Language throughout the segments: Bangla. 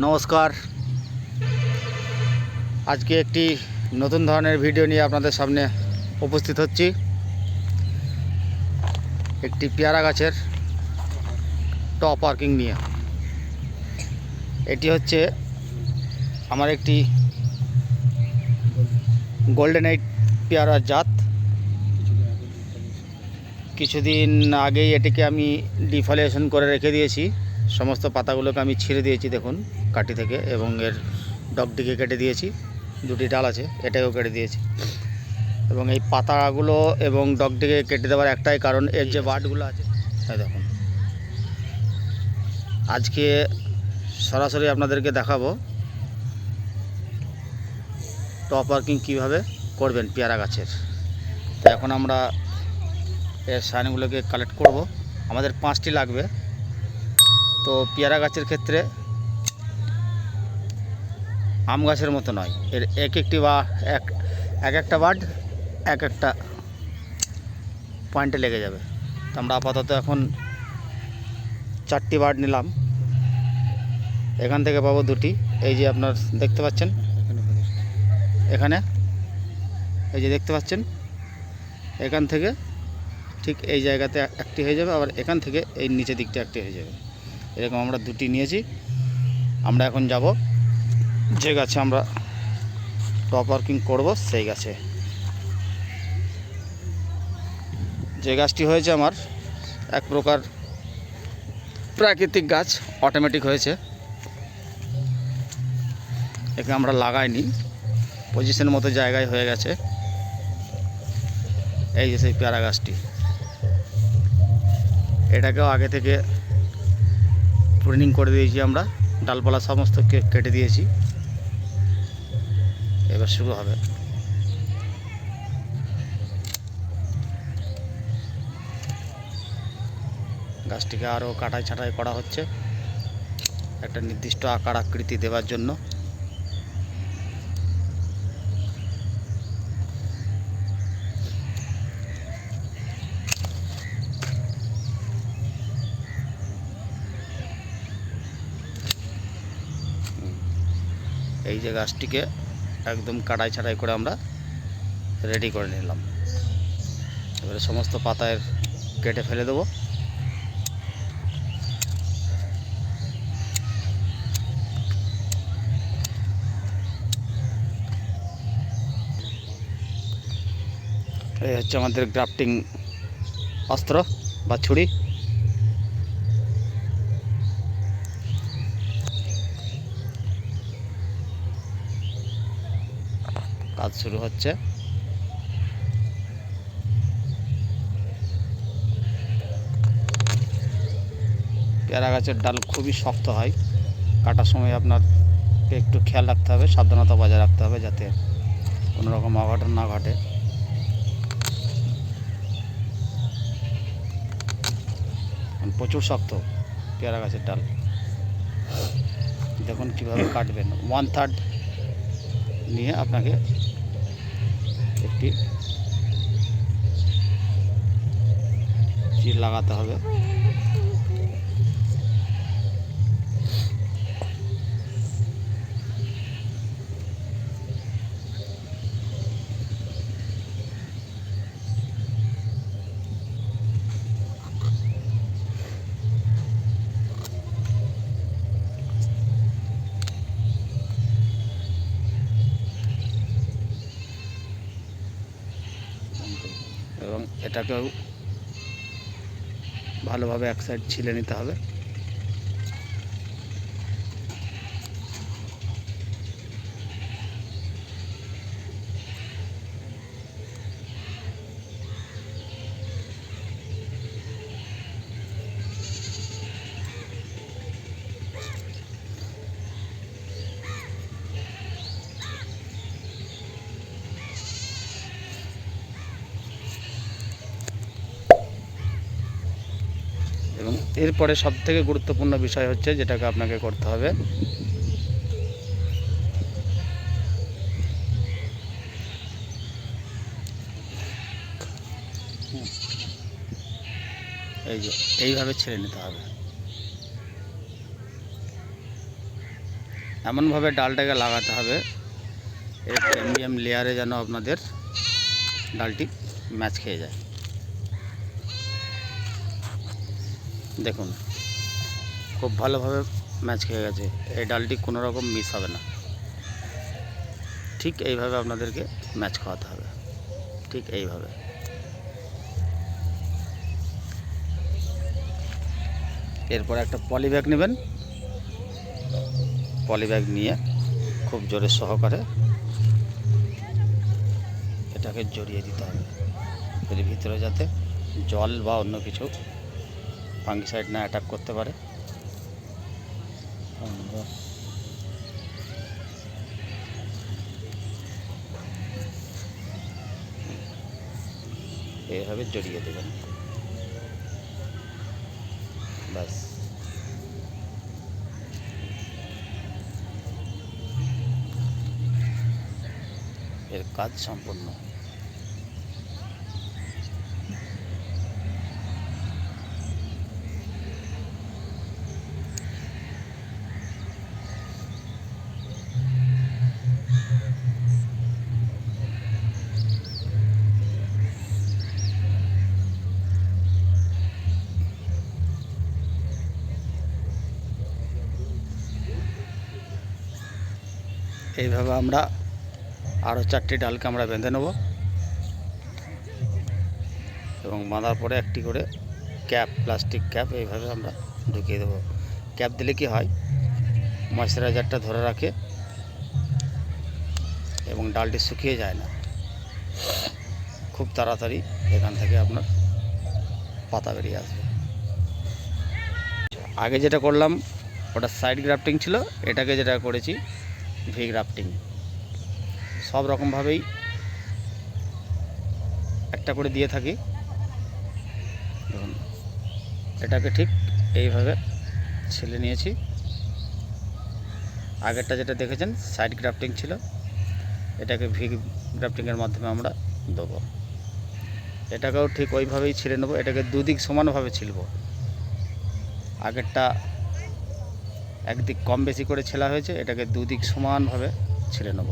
নমস্কার। আজকে একটি নতুন ধরনের ভিডিও নিয়ে আপনাদের সামনে উপস্থিত হচ্ছি। একটি পেয়ারা গাছের টপ ওয়ার্কিং নিয়ে। এটি হচ্ছে আমার একটি গোল্ডেন এইট পেয়ারার জাত। কিছুদিন আগেই এটিকে আমি ডিফলিয়েশন করে রেখে দিয়েছি। সমস্ত পাতাগুলোকে আমি ছিঁড়ে দিয়েছি, দেখুন কাঠি থেকে, এবং এর ডগটিকে কেটে দিয়েছি। দুটি ডাল আছে, এটাকেও কেটে দিয়েছি। এবং এই পাতাগুলো এবং ডগটিকে কেটে দেওয়ার একটাই কারণ, এর যে বাটগুলো আছে, তাই দেখুন। আজকে সরাসরি আপনাদেরকে দেখাবো টপ ওয়ার্কিং কীভাবে করবেন পেয়ারা গাছের। তো এখন আমরা এর সাইনগুলোকে কালেক্ট করব। আমাদের 5টি লাগবে। তো পেয়ারা গাছের ক্ষেত্রে আম গাছের মতো নয়, এর একটি বা একটা বার্ড এক একটা পয়েন্টে লেগে যাবে। তো আমরা আপাতত এখন 4টি বার্ড নিলাম। এখান থেকে পাবো 2টি। এই যে আপনার দেখতে পাচ্ছেন, এখানে এই যে দেখতে পাচ্ছেন, এখান থেকে ঠিক এই জায়গাতে একটি হয়ে যাবে, আবার এখান থেকে এই নিচের দিকটা একটি হয়ে যাবে। এরকম আমরা 2টি নিয়েছি। আমরা এখন যাব যে গাছে আমরা টপ ওয়ার্কিং করব সেই গাছে। যে গাছটি হয়েছে আমার এক প্রকার প্রাকৃতিক গাছ, অটোমেটিক হয়েছে। একে আমরা লাগাইনি, পজিশন মতো জায়গায় হয়ে গেছে। এই যে সেই পেয়ারা গাছটি, এটাকেও আগে থেকে প্রুনিং করে দিয়েছি আমরা, ডালপালা সমস্ত কেটে দিয়েছি। এবার শুরু হবে। গাছটিকে আরও কাটাই ছাঁটাই করা হচ্ছে একটা নির্দিষ্ট আকার আকৃতি দেওয়ার জন্য। এই যে গাছটিকে একদম কাটাই ছাঁটাই করে আমরা রেডি করে নিলাম। এবারে সমস্ত পাতায় কেটে ফেলে দেবো। এই হচ্ছে আমাদের গ্রাফটিং অস্ত্র বা ছুরি। কাজ শুরু হচ্ছে। পেয়ারা গাছের ডাল খুবই শক্ত হয়, কাটার সময় আপনাকে একটু খেয়াল রাখতে হবে, সাবধানতা বজায় রাখতে হবে যাতে কোনো রকম অঘটন না ঘটে। প্রচুর শক্ত পেয়ারা গাছের ডাল। দেখুন কীভাবে কাটবেন। 1/3 নিয়ে আপনাকে একটি চির লাগাতে হবে। এবং এটাকেও ভালোভাবে এক সাইড ছিলে নিতে হবে। এবং এরপরে সবথেকে গুরুত্বপূর্ণ বিষয় হচ্ছে যেটাকে আপনাকে করতে হবে, এই যে এইভাবে ছেড়ে নিতে হবে। এমনভাবে ডালটাকে লাগাতে হবে এর প্রিমিয়াম লেয়ারে যেন আপনাদের ডালটি ম্যাচ খেয়ে যায়। দেখুন খুব ভালোভাবে ম্যাচ খেয়ে গেছে, এই ডালটি কোনো রকম মিস হবে না। ঠিক এইভাবে আপনাদেরকে ম্যাচ খাওয়াতে হবে, ঠিক এইভাবে। এরপর একটা পলি ব্যাগ নেবেন, পলি ব্যাগ নিয়ে খুব জোরে সহকারে এটাকে জড়িয়ে দিতে হবে, এর ভিতরে যাতে জল বা অন্য কিছু ফাঙ্গিসাইড না অ্যাটাক করতে পারে। এইভাবে জড়িয়ে দেবেন, ব্যাস। এর কাজ সম্পূর্ণ। এইভাবে আমরা আরও 4টি ডালকে আমরা বেঁধে নেব এবং বাঁধার পরে একটি করে ক্যাপ, প্লাস্টিক ক্যাপ এইভাবে আমরা ঢুকিয়ে দেবো। ক্যাপ দিলে কি হয়, ময়েশ্চারাইজারটা ধরে রাখে এবং ডালটি শুকিয়ে যায় না, খুব তাড়াতাড়ি এখান থেকে আপনার পাতা বেরিয়ে আসবে। আগে যেটা করলাম ওটা সাইড গ্রাফটিং ছিল, এটাকে যেটা করেছি ভি গ্রাফটিং। সব রকমভাবেই একটা করে দিয়ে থাকি। দেখুন এটাকে ঠিক এইভাবে ছেলে নিয়েছি। আগেরটা যেটা দেখেছেন সাইড গ্রাফটিং ছিল, এটাকে ভি গ্রাফটিংয়ের মাধ্যমে আমরা দেবো। এটাকেও ঠিক ওইভাবেই ছেড়ে নেবো, এটাকে দুদিক সমানভাবে ছিলব। আগেরটা একদিক কম বেশি করে ছেলা হয়েছে, এটাকে দুদিক সমানভাবে ছেড়ে নেব।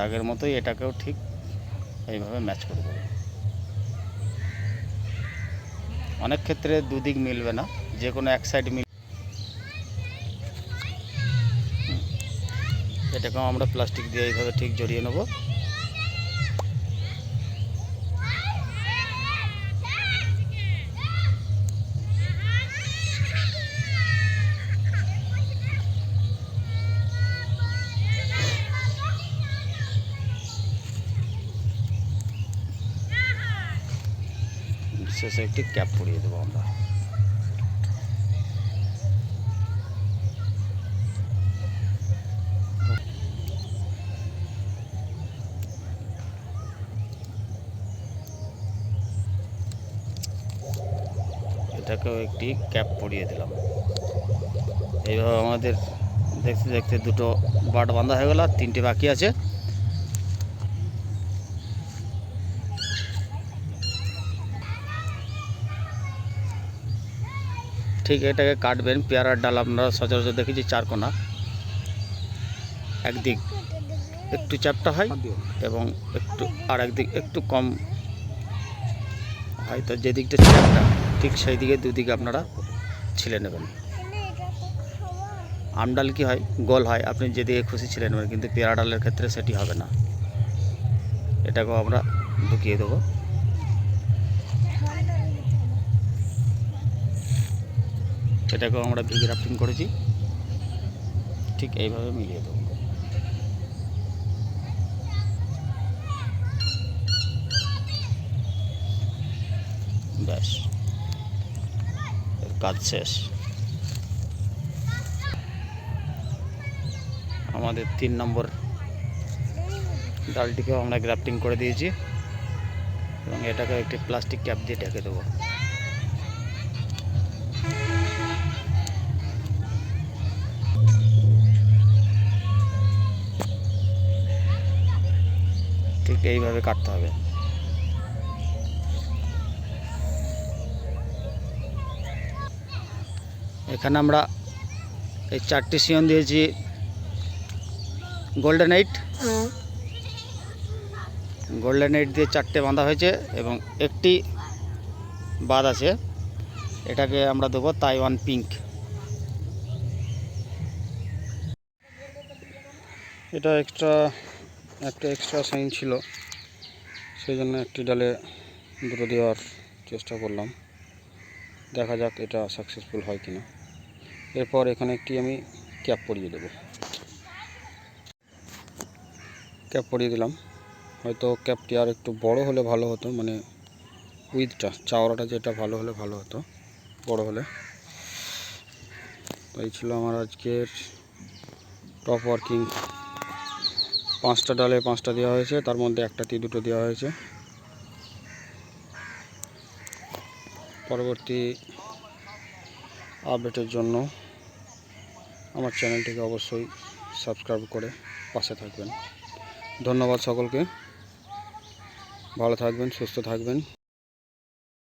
আগের মতোই এটাকেও ঠিক এইভাবে ম্যাচ করে দেবো। অনেক ক্ষেত্রে দুদিক মিলবে না, যে কোনো এক সাইড মিল। এটাকেও আমরা প্লাস্টিক দিয়ে এইভাবে ঠিক জড়িয়ে নেব। শেষে একটি ক্যাপ পরিয়ে দেবো আমরা। এটাকেও একটি ক্যাপ পরিয়ে দিলাম। এইভাবে আমাদের দেখতে দেখতে দুটো বাট বাঁধা হয়ে গেল, আর 3টে বাকি আছে। ঠিক এটাকে কাটবেন। পেয়ারার ডাল আপনারা সচরাচর দেখেছি 4 কোনা, একদিক একটু চ্যাপ্টা হয় এবং একটু আর একদিক একটু কম হয়, তো যে দিকটা চ্যাপ্টা ঠিক সেই দিকে দুদিকে আপনারা ছিলে নেবেন। আমডাল কি হয়, গোল হয়, আপনি যেদিকে খুশি ছিলে নেবেন, কিন্তু পেয়ারা ডালের ক্ষেত্রে সেটি হবে না। এটাকেও আমরা ঢুকিয়ে দেবো। এটাকেও আমরা ভি গ্রাফটিং করেছি, ঠিক এইভাবে মিলিয়ে দেবো। ব্যাস, এর কাজ শেষ। আমাদের 3 নম্বর ডালটিকেও আমরা গ্রাফটিং করে দিয়েছি এবং এটাকে একটি প্লাস্টিক ক্যাপ দিয়ে ঢেকে দেবো। ঠিক এইভাবে কাটতে হবে। এখানে আমরা এই 4টি সিয়ন দিয়েছি গোল্ডেন 8 দিয়ে 4টে বাঁধা হয়েছে এবং একটি বাদ আছে, এটাকে আমরা দেবো তাইওয়ান পিঙ্ক। এটা একটা এক্সট্রা সাইন ছিল, সেই জন্য একটি ডালে দুটো দেওয়ার চেষ্টা করলাম, দেখা যাক এটা সাকসেসফুল হয় কিনা। এরপর এখানে একটি আমি ক্যাপ পরিয়ে দেব, ক্যাপ পরিয়ে দিলাম। হয়তো ক্যাপটি আর একটু বড় হলে ভালো হতো, মানে উইথটা চাওড়াটা যেটা ভালো হতো বড় হলে। এই ছিল আমার আজকের টপ ওয়ার্কিং। 5টা ডালে 5টা দেওয়া হয়েছে, তার মধ্যে একটাতে 2টো দেওয়া হয়েছে। পরবর্তী আপডেটের জন্য আমার চ্যানেলটিকে অবশ্যই সাবস্ক্রাইব করে পাশে থাকবেন। ধন্যবাদ সকলকে, ভালো থাকবেন, সুস্থ থাকবেন।